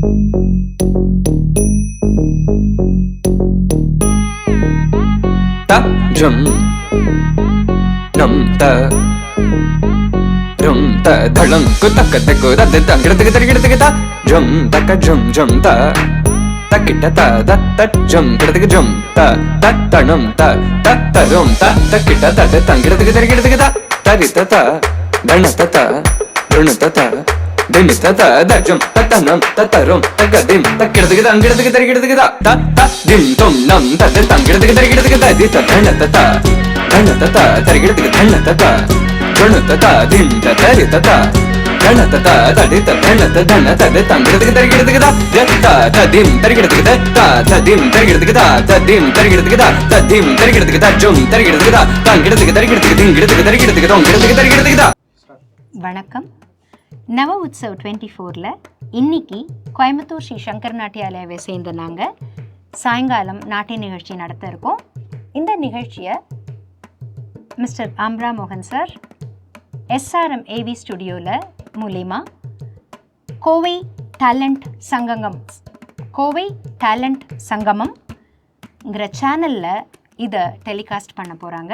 ta jum nam ta rum ta dhalam ku tak tak ku da da gidadagidadagidadaga ta jum taka jum jum ta takita ta da ta jum gidadaga jum ta tanam ta rum ta takita ta da gidadagidadagidadaga ta tarita ta dhanata ta runata ta dinita ta da jum tanam rum tagadim takidadagidadagidadaga ta dim tum nam ta da gidadagidadagidadaga ta di ta dhanata ta tarigidadaga dhanata ta runata ta dim ta tarita ta dhanata ta tadita dhanata dhanata da tangidadagidadagidadaga ta dim tarigidadaga ta dim tarigidadaga ta dim tarigidadaga ta dim tarigidadaga jum tarigidadaga tangidadagidadagidadaga dingidadagidadagidadaga tongidadagidadagidadaga. வணக்கம். நவ உற்சவ் 24ல் இன்னைக்கு கோயம்புத்தூர் ஸ்ரீ சங்கர் நாட்டியாலயாவை சேர்ந்த நாங்கள் சாயங்காலம் நாட்டிய நிகழ்ச்சி நடத்த இருக்கோம். இந்த நிகழ்ச்சியை மிஸ்டர் ஆம்ரா மோகன் சார் SRM AV ஸ்டுடியோவில் மூலிமா கோவை டேலண்ட் சங்கமம்ங்கிற சேனலில் இதை டெலிகாஸ்ட் பண்ண போகிறாங்க.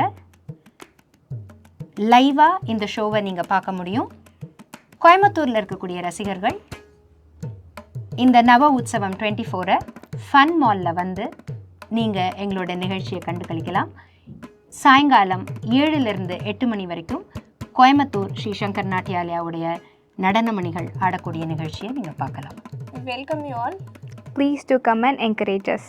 லைவாக இந்த ஷோவை நீங்கள் பார்க்க முடியும். கோயம்புத்தூரில் இருக்கக்கூடிய ரசிகர்கள் இந்த நவ உற்சவம் 24 ஃபன் மாலில் வந்து நீங்கள் எங்களோட நிகழ்ச்சியை கண்டு கழிக்கலாம். சாயங்காலம் 7லிருந்து 8 மணி வரைக்கும் கோயம்புத்தூர் ஸ்ரீ சங்கர் நாட்டியாலயாவுடைய நடனமணிகள் ஆடக்கூடிய நிகழ்ச்சியை நீங்கள் பார்க்கலாம். Welcome you all. Please do come and encourage us.